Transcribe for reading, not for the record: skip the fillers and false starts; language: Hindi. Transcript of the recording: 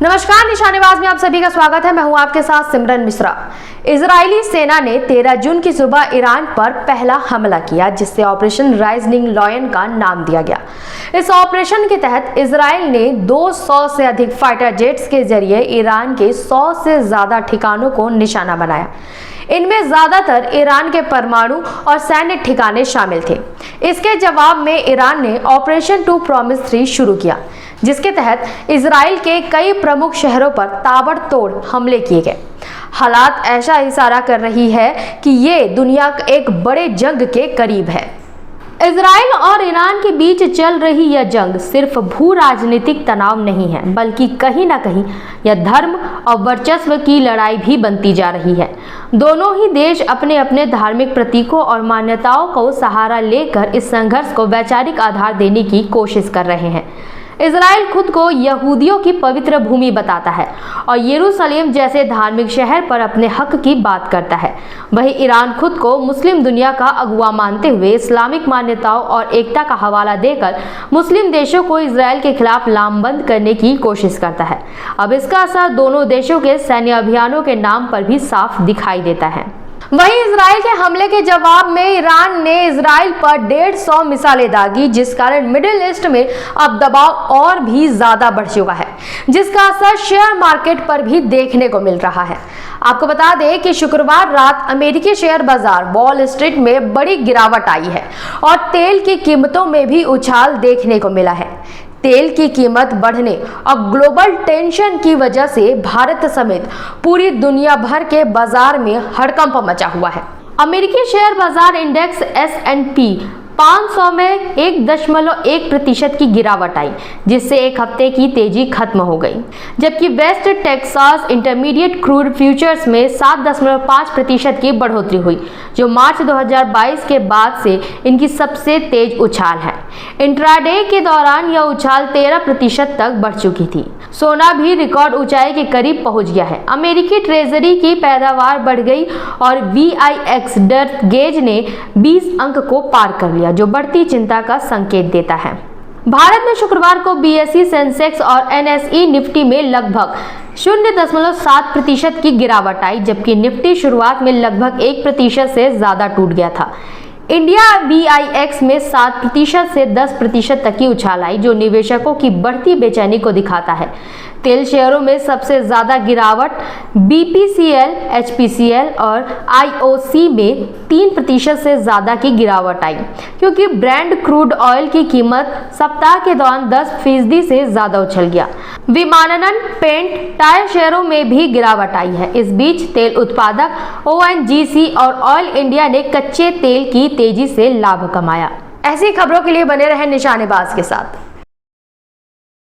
नमस्कार, निशानेबाज में आप सभी का स्वागत है। मैं हूं आपके साथ सिमरन मिश्रा। इजरायली सेना ने 13 जून की सुबह ईरान पर पहला हमला किया, जिससे ऑपरेशन राइजनिंग लॉयन का नाम दिया गया। इस ऑपरेशन के तहत इजराइल ने 200 से अधिक फाइटर जेट्स के जरिए ईरान के 100 से ज्यादा ठिकानों को निशाना बनाया। इनमें ज्यादातर ईरान के परमाणु और सैन्य ठिकाने शामिल थे। इसके जवाब में ईरान ने ऑपरेशन 2 प्रॉमिस 3 शुरू किया, जिसके तहत इजराइल के कई प्रमुख शहरों पर ताबड़तोड़ हमले किए गए। हालात ऐसा इशारा कर रही है कि ये दुनिया एक बड़े जंग के करीब है। इजराइल और ईरान के बीच चल रही यह जंग सिर्फ भू राजनीतिक तनाव नहीं है, बल्कि कहीं ना कहीं यह धर्म और वर्चस्व की लड़ाई भी बनती जा रही है। दोनों ही देश अपने अपने धार्मिक प्रतीकों और मान्यताओं को सहारा लेकर इस संघर्ष को वैचारिक आधार देने की कोशिश कर रहे हैं। इजराइल खुद को यहूदियों की पवित्र भूमि बताता है और यरूशलेम जैसे धार्मिक शहर पर अपने हक की बात करता है। वहीं ईरान खुद को मुस्लिम दुनिया का अगुवा मानते हुए इस्लामिक मान्यताओं और एकता का हवाला देकर मुस्लिम देशों को इजराइल के खिलाफ लामबंद करने की कोशिश करता है। अब इसका असर दोनों देशों के सैन्य अभियानों के नाम पर भी साफ दिखाई देता है। वहीं इजराइल के हमले के जवाब में ईरान ने इजराइल पर 150 मिसाइलें दागी, जिस कारण मिडिल ईस्ट में अब दबाव और भी ज्यादा बढ़ चुका है, जिसका असर शेयर मार्केट पर भी देखने को मिल रहा है। आपको बता दें कि शुक्रवार रात अमेरिकी शेयर बाजार वॉल स्ट्रीट में बड़ी गिरावट आई है और तेल की कीमतों में भी उछाल देखने को मिला है। तेल की कीमत बढ़ने और ग्लोबल टेंशन की वजह से भारत समेत पूरी दुनिया भर के बाजार में हड़कंप मचा हुआ है। अमेरिकी शेयर बाजार इंडेक्स S&P 500 में 1.1% की गिरावट आई, जिससे एक हफ्ते की तेजी खत्म हो गई, जबकि West Texas intermediate crude futures में 7.5% की बढ़ोतरी हुई, जो मार्च 2022 के बाद से इनकी सबसे तेज उछाल है। इंट्राडे के दौरान यह उछाल 13% तक बढ़ चुकी थी। सोना भी रिकॉर्ड ऊंचाई के करीब पहुंच गया है। अमेरिकी ट्रेजरी की पैदावार बढ़ गई और VIX डर गेज ने 20 अंक को पार कर लिया, जो बढ़ती चिंता का संकेत देता है। भारत में शुक्रवार को BSE सेंसेक्स और NSE निफ्टी में लगभग 0.7% की गिरावट आई, जबकि निफ्टी शुरुआत में लगभग 1% से ज्यादा टूट गया था। इंडिया VIX में 7% से 10% तक की उछाल आई, जो निवेशकों की बढ़ती बेचैनी को दिखाता है। तेल शेयरों में सबसे ज्यादा गिरावट BPCL, HPCL और IOC में 3% से ज्यादा की गिरावट आई, क्योंकि ब्रेंट क्रूड ऑयल की कीमत सप्ताह के दौरान 10% से ज्यादा उछल गया। विमानन, पेंट, टायर शेयरों में भी गिरावट आई है। इस बीच तेल उत्पादक ONGC और ऑयल इंडिया ने कच्चे तेल की तेजी से लाभ कमाया। ऐसी खबरों के लिए बने रहें निशानेबाज के साथ।